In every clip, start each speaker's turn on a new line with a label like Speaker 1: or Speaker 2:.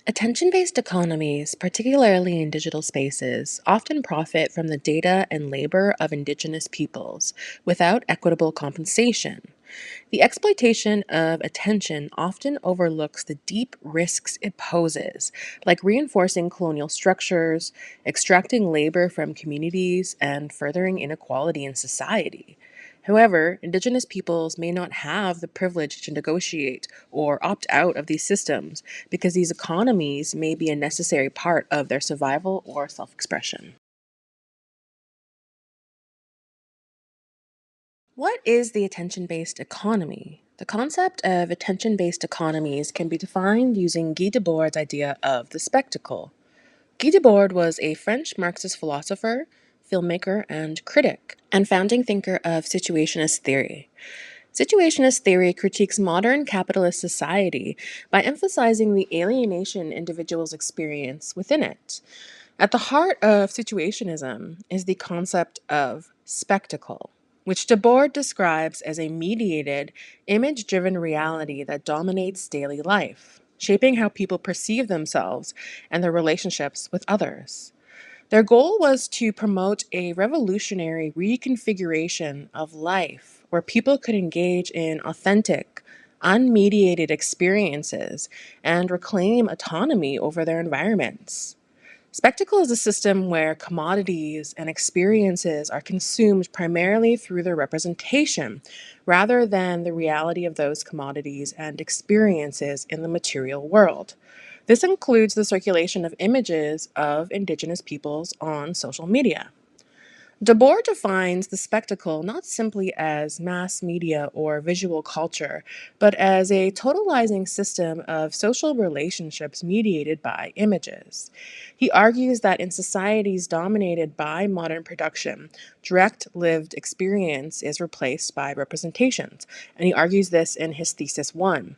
Speaker 1: Attention-based economies, particularly in digital spaces, often profit from the data and labor of Indigenous peoples without equitable compensation. The exploitation of attention often overlooks the deep risks it poses, like reinforcing colonial structures, extracting labor from communities, and furthering inequality in society. However, Indigenous peoples may not have the privilege to negotiate or opt out of these systems because these economies may be a necessary part of their survival or self expression. What is the attention based economy? The concept of attention based economies can be defined using Guy Debord's idea of the spectacle. Guy Debord was a French Marxist philosopher, filmmaker, and critic, and founding thinker of situationist theory. Situationist theory critiques modern capitalist society by emphasizing the alienation individuals experience within it. At the heart of situationism is the concept of spectacle, which Debord describes as a mediated, image driven reality that dominates daily life, shaping how people perceive themselves and their relationships with others. Their goal was to promote a revolutionary reconfiguration of life where people could engage in authentic, unmediated experiences and reclaim autonomy over their environments. Spectacle is a system where commodities and experiences are consumed primarily through their representation, rather than the reality of those commodities and experiences in the material world. This includes the circulation of images of Indigenous peoples on social media. Debord defines the spectacle not simply as mass media or visual culture, but as a totalizing system of social relationships mediated by images. He argues that in societies dominated by modern production, direct lived experience is replaced by representations, and he argues this in his Thesis 1.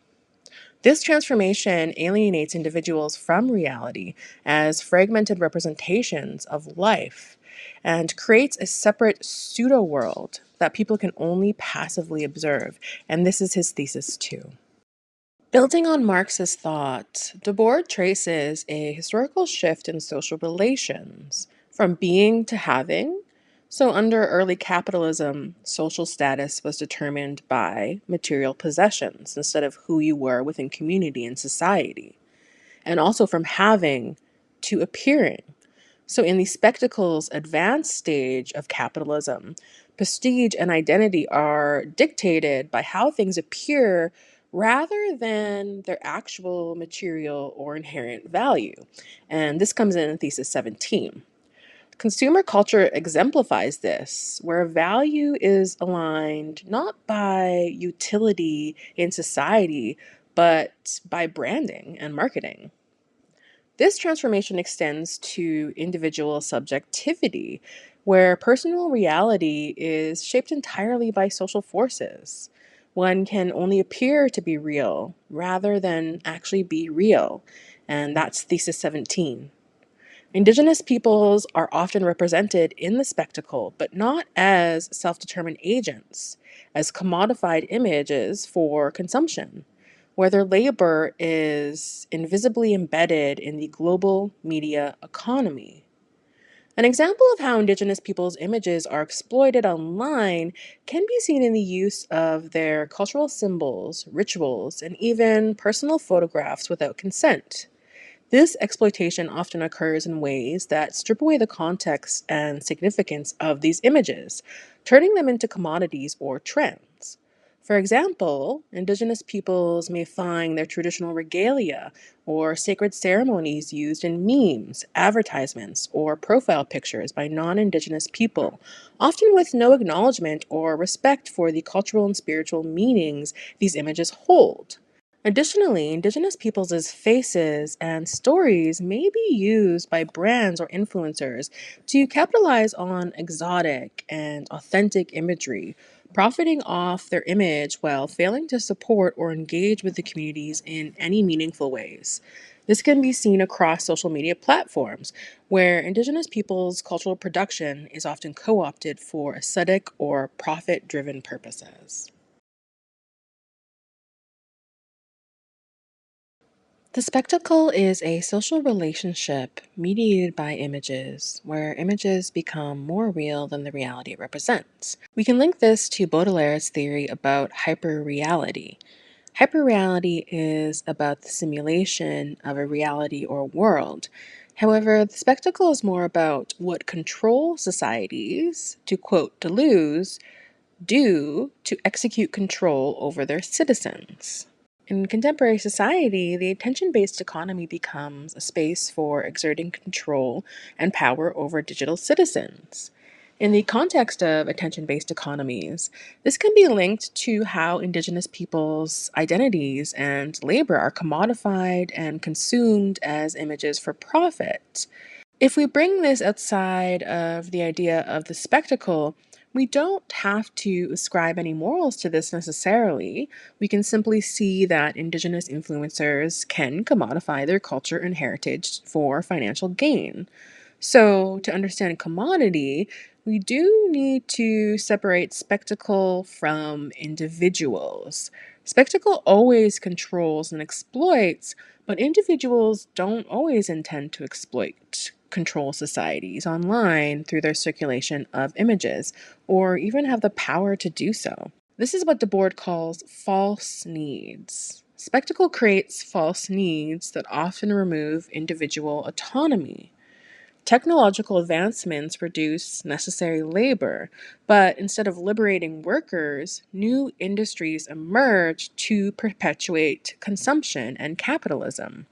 Speaker 1: This transformation alienates individuals from reality as fragmented representations of life and creates a separate pseudo world that people can only passively observe. And this is his thesis, too. Building on Marxist thought, Debord traces a historical shift in social relations from being to having. So, under early capitalism, social status was determined by material possessions instead of who you were within community and society, and also from having to appearing. So, in the spectacle's advanced stage of capitalism, prestige and identity are dictated by how things appear rather than their actual material or inherent value. And this comes in Thesis 17. Consumer culture exemplifies this, where value is aligned not by utility in society, but by branding and marketing. This transformation extends to individual subjectivity, where personal reality is shaped entirely by social forces. One can only appear to be real rather than actually be real, and that's Thesis 17. Indigenous peoples are often represented in the spectacle, but not as self determined agents, as commodified images for consumption, where their labor is invisibly embedded in the global media economy. An example of how Indigenous peoples' images are exploited online can be seen in the use of their cultural symbols, rituals, and even personal photographs without consent. This exploitation often occurs in ways that strip away the context and significance of these images, turning them into commodities or trends. For example, Indigenous peoples may find their traditional regalia or sacred ceremonies used in memes, advertisements, or profile pictures by non Indigenous people, often with no acknowledgement or respect for the cultural and spiritual meanings these images hold. Additionally, Indigenous peoples' faces and stories may be used by brands or influencers to capitalize on exotic and authentic imagery, profiting off their image while failing to support or engage with the communities in any meaningful ways. This can be seen across social media platforms, where Indigenous peoples' cultural production is often co opted for aesthetic or profit driven purposes. The spectacle is a social relationship mediated by images, where images become more real than the reality it represents. We can link this to Baudelaire's theory about hyperreality. Hyperreality is about the simulation of a reality or world. However, the spectacle is more about what control societies, to quote Deleuze, do to execute control over their citizens. In contemporary society, the attention based economy becomes a space for exerting control and power over digital citizens. In the context of attention based economies, this can be linked to how Indigenous peoples' identities and labor are commodified and consumed as images for profit. If we bring this outside of the idea of the spectacle, we don't have to ascribe any morals to this necessarily. We can simply see that Indigenous influencers can commodify their culture and heritage for financial gain. So, to understand commodity, we do need to separate spectacle from individuals. Spectacle always controls and exploits, but individuals don't always intend to exploit, control societies online through their circulation of images, or even have the power to do so. This is what Debord calls false needs. Spectacle creates false needs that often remove individual autonomy. Technological advancements reduce necessary labor, but instead of liberating workers, new industries emerge to perpetuate consumption and capitalism.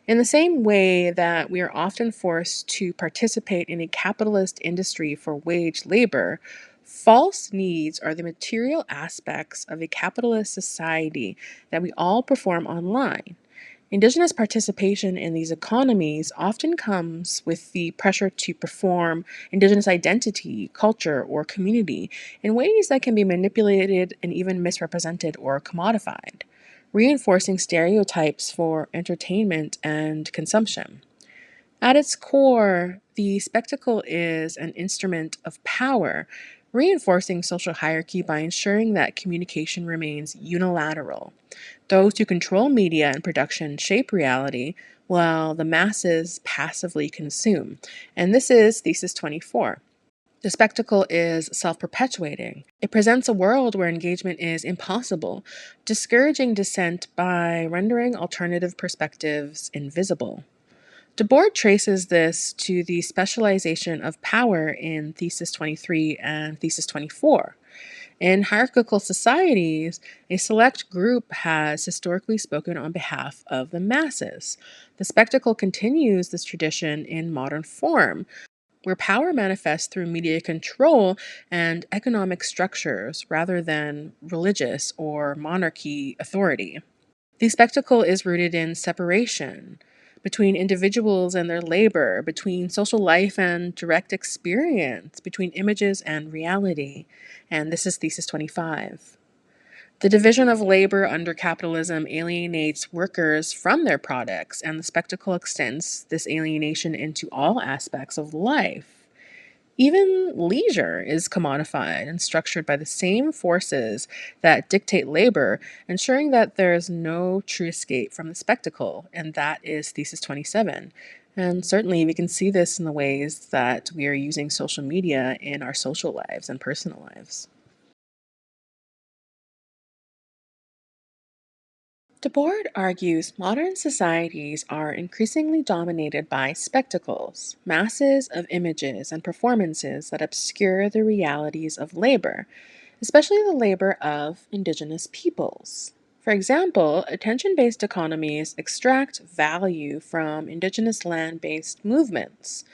Speaker 1: In the same way that we are often forced to participate in a capitalist industry for wage labor, false needs are the material aspects of a capitalist society that we all perform online. Indigenous participation in these economies often comes with the pressure to perform Indigenous identity, culture, or community in ways that can be manipulated and even misrepresented or commodified, reinforcing stereotypes for entertainment and consumption. At its core, the spectacle is an instrument of power, reinforcing social hierarchy by ensuring that communication remains unilateral. Those who control media and production shape reality, while the masses passively consume. And this is Thesis 24. The spectacle is self perpetuating. It presents a world where engagement is impossible, discouraging dissent by rendering alternative perspectives invisible. Debord traces this to the specialization of power in Thesis 23 and Thesis 24. In hierarchical societies, a select group has historically spoken on behalf of the masses. The spectacle continues this tradition in modern form, where power manifests through media control and economic structures rather than religious or monarchy authority. The spectacle is rooted in separation between individuals and their labor, between social life and direct experience, between images and reality. And this is Thesis 25. The division of labor under capitalism alienates workers from their products, and the spectacle extends this alienation into all aspects of life. Even leisure is commodified and structured by the same forces that dictate labor, ensuring that there is no true escape from the spectacle, and that is Thesis 27. And certainly we can see this in the ways that we are using social media in our social lives and personal lives. Debord argues modern societies are increasingly dominated by spectacles, masses of images and performances that obscure the realities of labor, especially the labor of Indigenous peoples. For example, attention based economies extract value from Indigenous land based movements.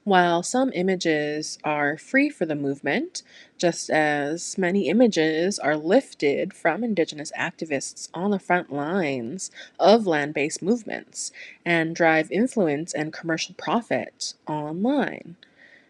Speaker 1: While some images are free for the movement, just as many images are lifted from Indigenous activists on the front lines of land based movements and drive influence and commercial profit online.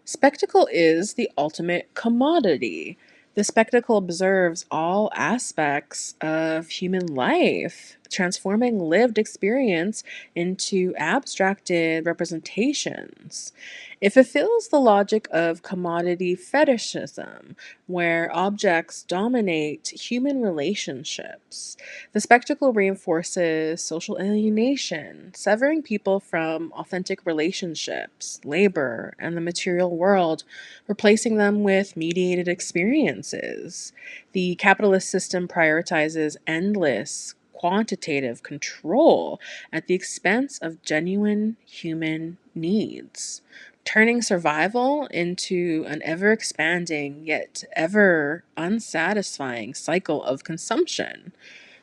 Speaker 1: Spectacle is the ultimate commodity. The spectacle observes all aspects of human life transforming lived experience into abstracted representations. It fulfills the logic of commodity fetishism, where objects dominate human relationships. The spectacle reinforces social alienation, severing people from authentic relationships, labor, and the material world, replacing them with mediated experiences. The capitalist system prioritizes endless, quantitative control at the expense of genuine human needs, turning survival into an ever expanding yet ever unsatisfying cycle of consumption.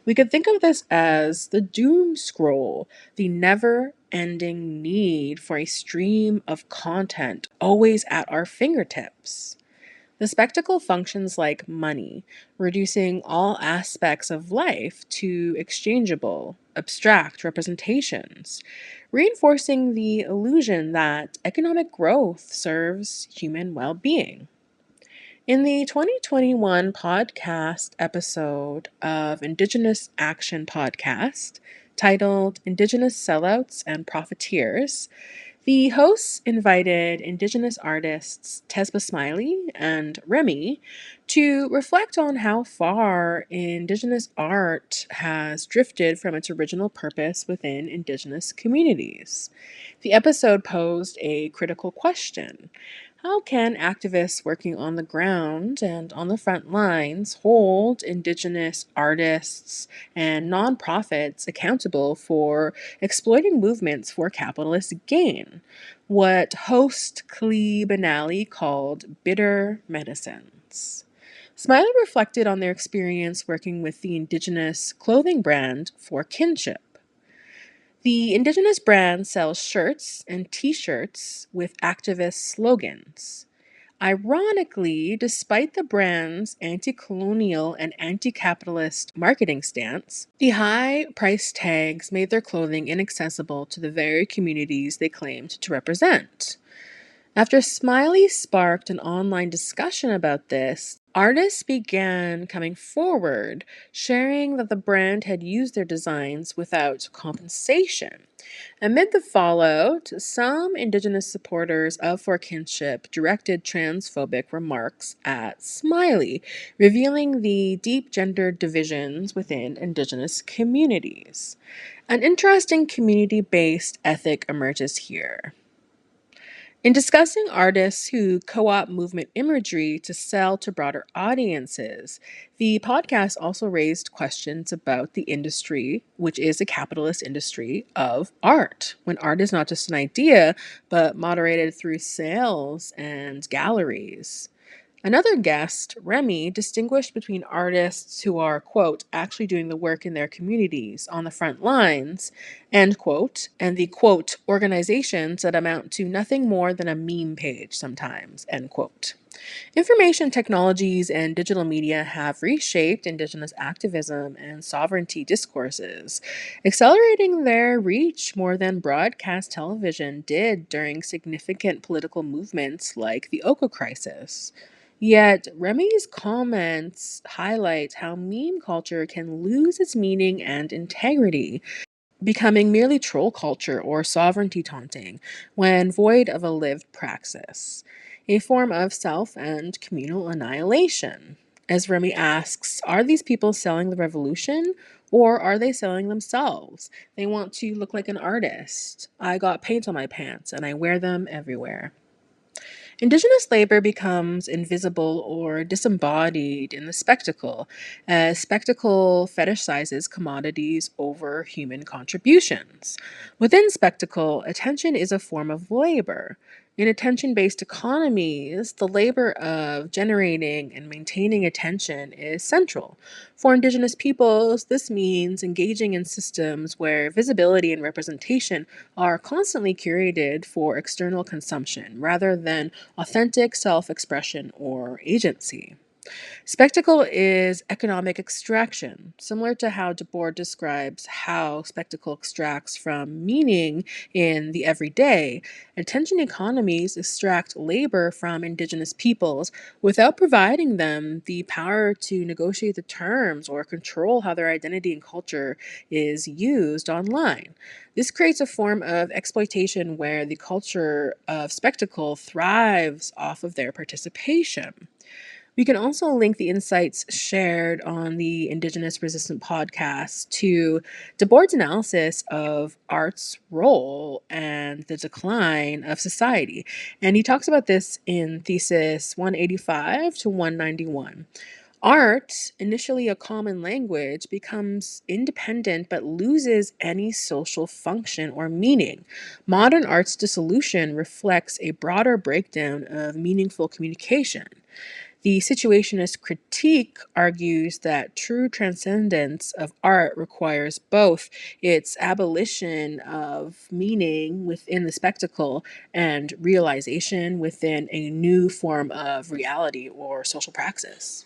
Speaker 1: We could think of this as the doom scroll, the never ending need for a stream of content always at our fingertips. The spectacle functions like money, reducing all aspects of life to exchangeable, abstract representations, reinforcing the illusion that economic growth serves human well being. In the 2021 podcast episode of Indigenous Action Podcast, titled Indigenous Sellouts and Profiteers, the hosts invited Indigenous artists Tesba Smiley and Remy to reflect on how far Indigenous art has drifted from its original purpose within Indigenous communities. The episode posed a critical question: how can activists working on the ground and on the front lines hold Indigenous artists and nonprofits accountable for exploiting movements for capitalist gain? What host Klee Benally called bitter medicines. Smiley reflected on their experience working with the Indigenous clothing brand For Kinship. The Indigenous brand sells shirts and t shirts with activist slogans. Ironically, despite the brand's anti colonial and anti capitalist marketing stance, the high price tags made their clothing inaccessible to the very communities they claimed to represent. After Smiley sparked an online discussion about this, artists began coming forward, sharing that the brand had used their designs without compensation. Amid the fallout, some Indigenous supporters of For Kinship directed transphobic remarks at Smiley, revealing the deep gender divisions within Indigenous communities. An interesting community based ethic emerges here. In discussing artists who co opt movement imagery to sell to broader audiences, the podcast also raised questions about the industry, which is a capitalist industry of art, when art is not just an idea, but moderated through sales and galleries. Another guest, Remy, distinguished between artists who are, quote, actually doing the work in their communities on the front lines, end quote, and the, quote, organizations that amount to nothing more than a meme page sometimes, end quote. Information technologies and digital media have reshaped Indigenous activism and sovereignty discourses, accelerating their reach more than broadcast television did during significant political movements like the Oka Crisis. Yet, Remy's comments highlight how meme culture can lose its meaning and integrity, becoming merely troll culture or sovereignty taunting when void of a lived praxis, a form of self and communal annihilation. As Remy asks, are these people selling the revolution or are they selling themselves? They want to look like an artist. I got paint on my pants and I wear them everywhere. Indigenous labor becomes invisible or disembodied in the spectacle, as spectacle fetishizes commodities over human contributions. Within spectacle, attention is a form of labor. In attention based economies, the labor of generating and maintaining attention is central. For Indigenous peoples, this means engaging in systems where visibility and representation are constantly curated for external consumption rather than authentic self expression or agency. Spectacle is economic extraction, similar to how Debord describes how spectacle extracts from meaning in the everyday. Attention economies extract labor from Indigenous peoples without providing them the power to negotiate the terms or control how their identity and culture is used online. This creates a form of exploitation where the culture of spectacle thrives off of their participation. We can also link the insights shared on the Indigenous Resistant podcast to Debord's analysis of art's role and the decline of society. And he talks about this in thesis 185 to 191. Art, initially a common language, becomes independent but loses any social function or meaning. Modern art's dissolution reflects a broader breakdown of meaningful communication. The situationist critique argues that true transcendence of art requires both its abolition of meaning within the spectacle and realization within a new form of reality or social praxis.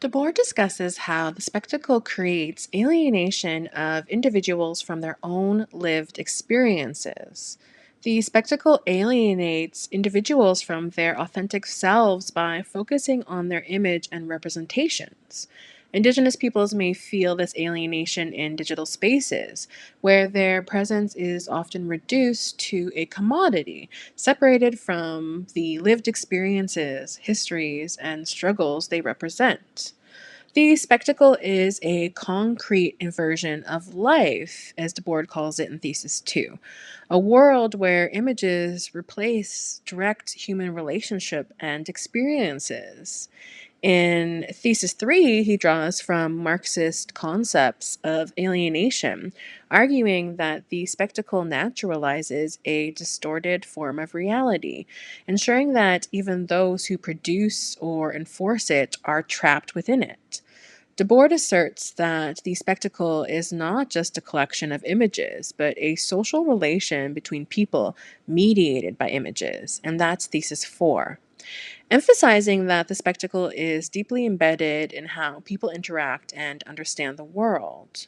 Speaker 1: Debord discusses how the spectacle creates alienation of individuals from their own lived experiences. The spectacle alienates individuals from their authentic selves by focusing on their image and representations. Indigenous peoples may feel this alienation in digital spaces, where their presence is often reduced to a commodity, separated from the lived experiences, histories, and struggles they represent. The spectacle is a concrete inversion of life, as Debord calls it in Thesis 2, a world where images replace direct human relationship and experiences. In Thesis 3, he draws from Marxist concepts of alienation, arguing that the spectacle naturalizes a distorted form of reality, ensuring that even those who produce or enforce it are trapped within it. Debord asserts that the spectacle is not just a collection of images, but a social relation between people mediated by images, and that's Thesis 4, emphasizing that the spectacle is deeply embedded in how people interact and understand the world.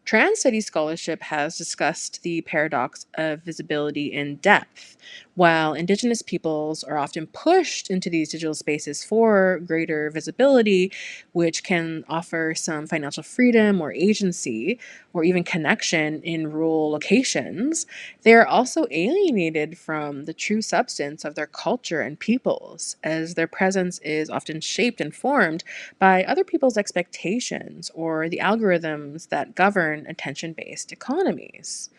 Speaker 1: Trans studies scholarship has discussed the paradox of visibility in depth. While Indigenous peoples are often pushed into these digital spaces for greater visibility, which can offer some financial freedom or agency, or even connection in rural locations, they are also alienated from the true substance of their culture and peoples, as their presence is often shaped and formed by other people's expectations or the algorithms that govern attention based economies.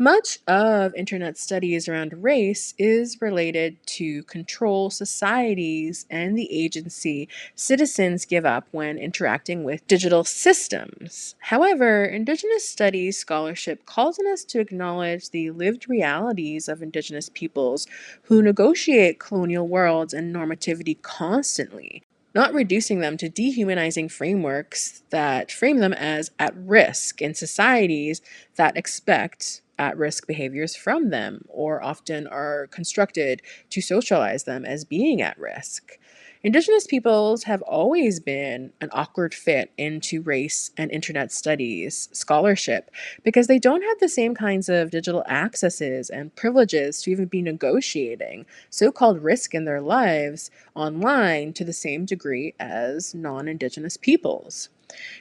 Speaker 1: Much of internet studies around race is related to control societies and the agency citizens give up when interacting with digital systems. However, Indigenous studies scholarship calls on us to acknowledge the lived realities of Indigenous peoples who negotiate colonial worlds and normativity constantly, not reducing them to dehumanizing frameworks that frame them as at risk in societies that expect at risk behaviors from them, or often are constructed to socialize them as being at risk. Indigenous peoples have always been an awkward fit into race and internet studies scholarship because they don't have the same kinds of digital accesses and privileges to even be negotiating so called risk in their lives online to the same degree as non Indigenous peoples.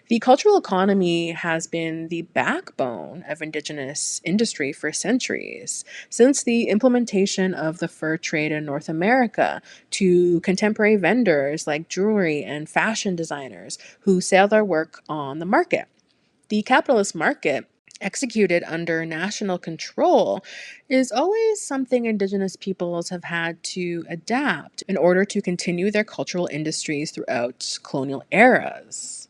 Speaker 1: The cultural economy has been the backbone of Indigenous industry for centuries, since the implementation of the fur trade in North America to contemporary vendors like jewelry and fashion designers who sell their work on the market. The capitalist market, executed under national control, is always something Indigenous peoples have had to adapt in order to continue their cultural industries throughout colonial eras.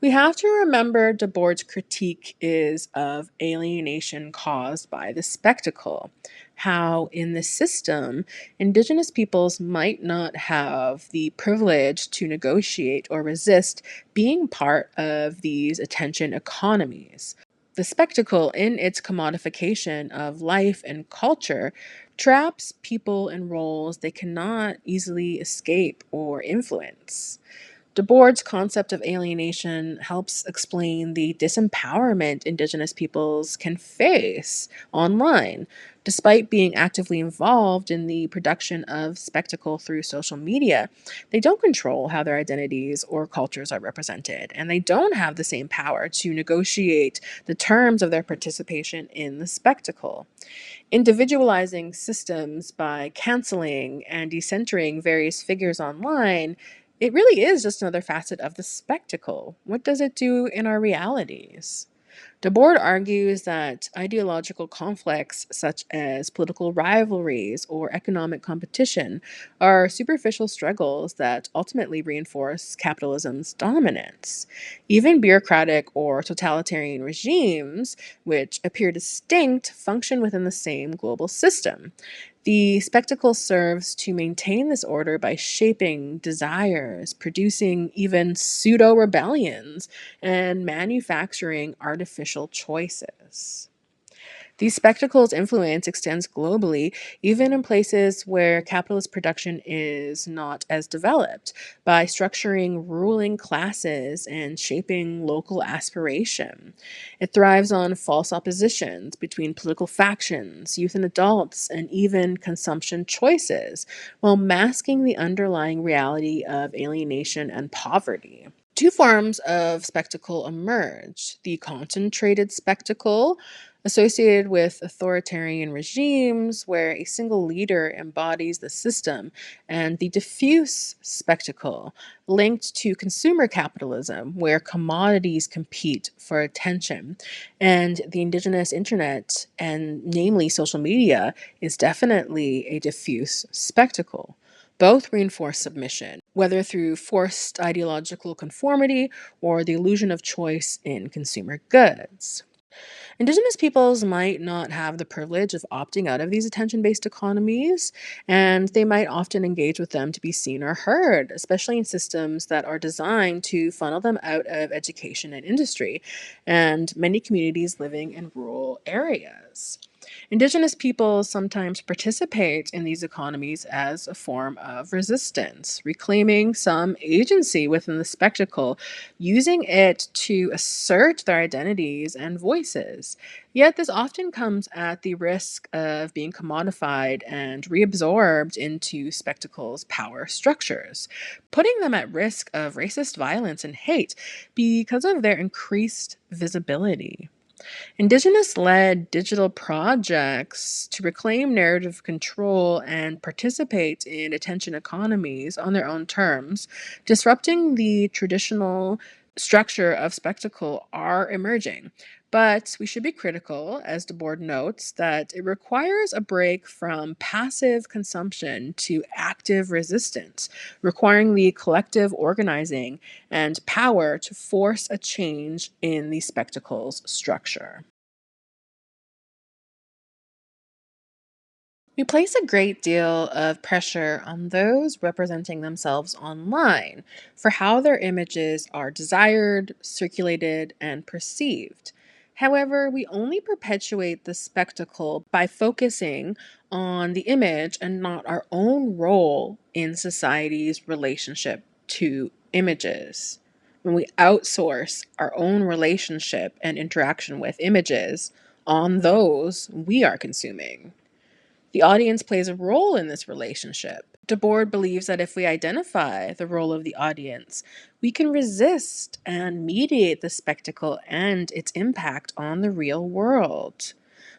Speaker 1: We have to remember Debord's critique is of alienation caused by the spectacle. How, in this system, Indigenous peoples might not have the privilege to negotiate or resist being part of these attention economies. The spectacle, in its commodification of life and culture, traps people in roles they cannot easily escape or influence. Debord's concept of alienation helps explain the disempowerment Indigenous peoples can face online. Despite being actively involved in the production of spectacle through social media, they don't control how their identities or cultures are represented, and they don't have the same power to negotiate the terms of their participation in the spectacle. Individualizing systems by canceling and decentering various figures online, it really is just another facet of the spectacle. What does it do in our realities? Debord argues that ideological conflicts, such as political rivalries or economic competition, are superficial struggles that ultimately reinforce capitalism's dominance. Even bureaucratic or totalitarian regimes, which appear distinct, function within the same global system. The spectacle serves to maintain this order by shaping desires, producing even pseudo rebellions, and manufacturing artificial choices. These spectacles' influence extends globally, even in places where capitalist production is not as developed, by structuring ruling classes and shaping local aspiration. It thrives on false oppositions between political factions, youth and adults, and even consumption choices, while masking the underlying reality of alienation and poverty. Two forms of spectacle emerge: the concentrated spectacle, associated with authoritarian regimes where a single leader embodies the system, and the diffuse spectacle, linked to consumer capitalism where commodities compete for attention. And the indigenous internet, and namely social media, is definitely a diffuse spectacle. Both reinforce submission, whether through forced ideological conformity or the illusion of choice in consumer goods. Indigenous peoples might not have the privilege of opting out of these attention based economies, and they might often engage with them to be seen or heard, especially in systems that are designed to funnel them out of education and industry, and many communities living in rural areas. Indigenous peoples sometimes participate in these economies as a form of resistance, reclaiming some agency within the spectacle, using it to assert their identities and voices. Yet this often comes at the risk of being commodified and reabsorbed into spectacle's power structures, putting them at risk of racist violence and hate because of their increased visibility. Indigenous led digital projects to reclaim narrative control and participate in attention economies on their own terms, disrupting the traditional structure of spectacle, are emerging. But we should be critical, as Debord notes, that it requires a break from passive consumption to active resistance, requiring the collective organizing and power to force a change in the spectacle's structure. We place a great deal of pressure on those representing themselves online for how their images are desired, circulated, and perceived. However, we only perpetuate the spectacle by focusing on the image and not our own role in society's relationship to images. When we outsource our own relationship and interaction with images on those we are consuming, the audience plays a role in this relationship. Debord believes that if we identify the role of the audience, we can resist and mediate the spectacle and its impact on the real world.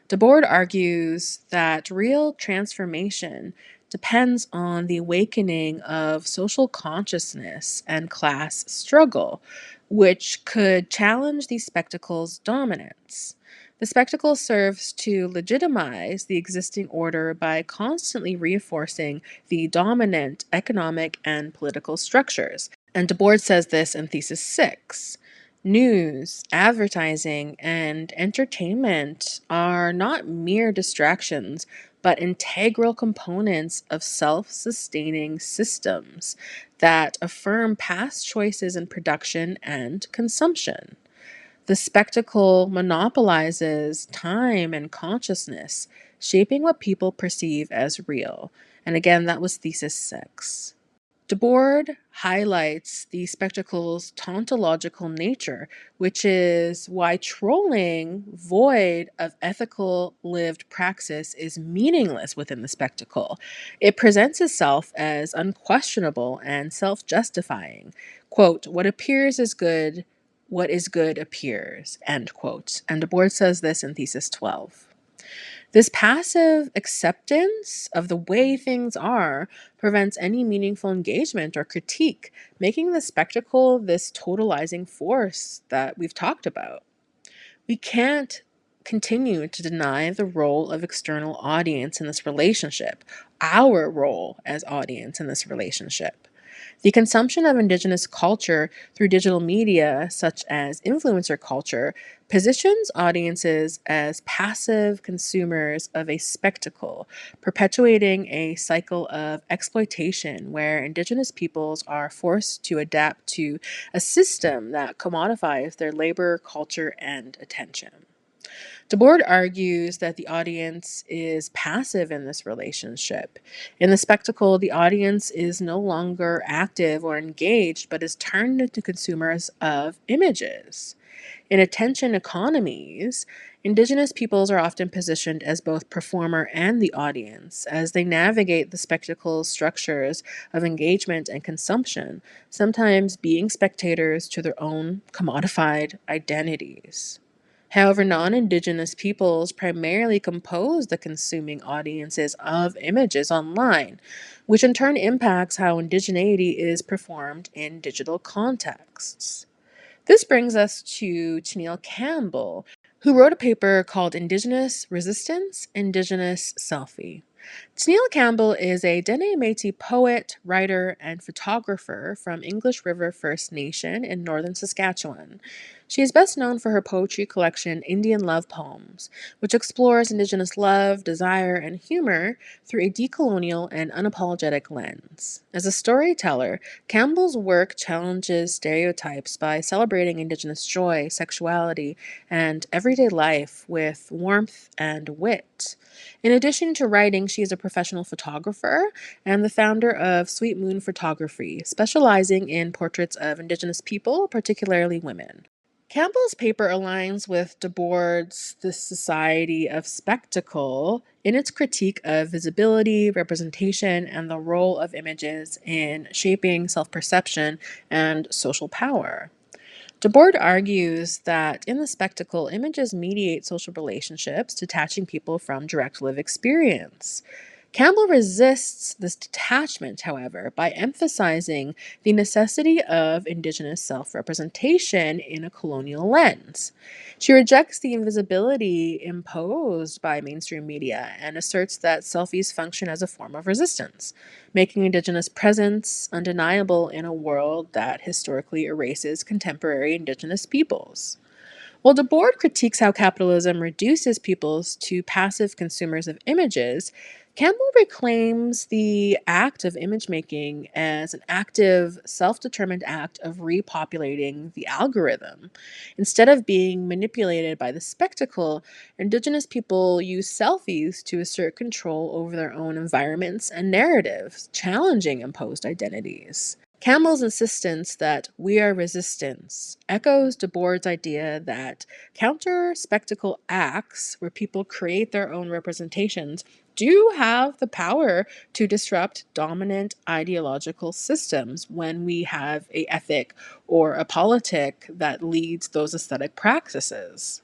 Speaker 1: Debord argues that real transformation depends on the awakening of social consciousness and class struggle, which could challenge the spectacle's dominance. The spectacle serves to legitimize the existing order by constantly reinforcing the dominant economic and political structures. And Debord says this in Thesis 6. News, advertising, and entertainment are not mere distractions, but integral components of self sustaining systems that affirm past choices in production and consumption. The spectacle monopolizes time and consciousness, shaping what people perceive as real. And again, that was Thesis 6. Debord highlights the spectacle's tautological nature, which is why trolling, void of ethical lived praxis, is meaningless within the spectacle. It presents itself as unquestionable and self justifying. Quote, what appears is good, what is good appears, end quote. And Debord says this in Thesis 12. This passive acceptance of the way things are prevents any meaningful engagement or critique, making the spectacle this totalizing force that we've talked about. We can't continue to deny the role of external audience in this relationship, our role as audience in this relationship. The consumption of Indigenous culture through digital media, such as influencer culture, positions audiences as passive consumers of a spectacle, perpetuating a cycle of exploitation where Indigenous peoples are forced to adapt to a system that commodifies their labor, culture, and attention. Debord argues that the audience is passive in this relationship. In the spectacle, the audience is no longer active or engaged, but is turned into consumers of images. In attention economies, Indigenous peoples are often positioned as both performer and the audience as they navigate the spectacle's structures of engagement and consumption, sometimes being spectators to their own commodified identities. However, non Indigenous peoples primarily compose the consuming audiences of images online, which in turn impacts how indigeneity is performed in digital contexts. This brings us to Tenille Campbell, who wrote a paper called Indigenous Resistance, Indigenous Selfie. Tenille Campbell is a Dene Métis poet, writer, and photographer from English River First Nation in northern Saskatchewan. She is best known for her poetry collection Indian Love Poems, which explores Indigenous love, desire, and humor through a decolonial and unapologetic lens. As a storyteller, Campbell's work challenges stereotypes by celebrating Indigenous joy, sexuality, and everyday life with warmth and wit. In addition to writing, she is a professional photographer and the founder of Sweet Moon Photography, specializing in portraits of Indigenous people, particularly women. Campbell's paper aligns with Debord's The Society of Spectacle in its critique of visibility, representation, and the role of images in shaping self perception and social power. Debord argues that in the spectacle, images mediate social relationships, detaching people from direct lived experience. Campbell resists this detachment, however, by emphasizing the necessity of Indigenous self representation in a colonial lens. She rejects the invisibility imposed by mainstream media and asserts that selfies function as a form of resistance, making Indigenous presence undeniable in a world that historically erases contemporary Indigenous peoples. While Debord critiques how capitalism reduces peoples to passive consumers of images, Campbell reclaims the act of image making as an active, self determined act of repopulating the algorithm. Instead of being manipulated by the spectacle, Indigenous people use selfies to assert control over their own environments and narratives, challenging imposed identities. Campbell's insistence that we are resistance echoes Debord's idea that counter spectacle acts, where people create their own representations, do have the power to disrupt dominant ideological systems when we have a ethic or a politic that leads those aesthetic practices.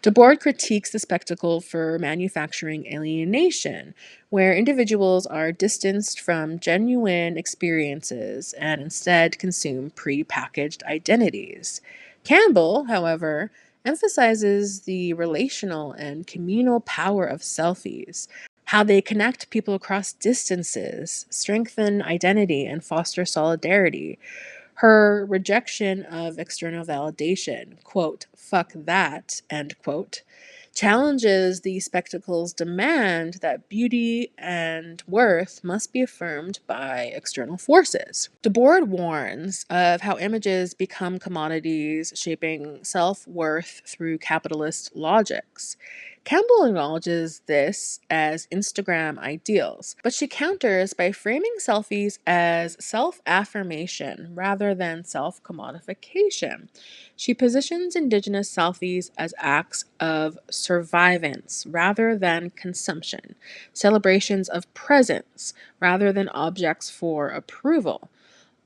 Speaker 1: Debord critiques the spectacle for manufacturing alienation, where individuals are distanced from genuine experiences and instead consume pre-packaged identities. Campbell, however, emphasizes the relational and communal power of selfies, how they connect people across distances, strengthen identity, and foster solidarity. Her rejection of external validation, quote, fuck that, end quote, challenges the spectacle's demand that beauty and worth must be affirmed by external forces. Debord warns of how images become commodities, shaping self-worth through capitalist logics. Campbell acknowledges this as Instagram ideals, but she counters by framing selfies as self-affirmation rather than self-commodification. She positions Indigenous selfies as acts of survivance rather than consumption, celebrations of presence rather than objects for approval.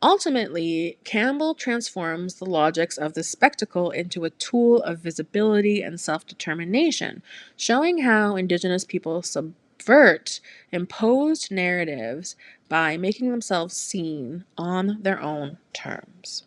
Speaker 1: Ultimately, Campbell transforms the logics of the spectacle into a tool of visibility and self-determination, showing how Indigenous people subvert imposed narratives by making themselves seen on their own terms.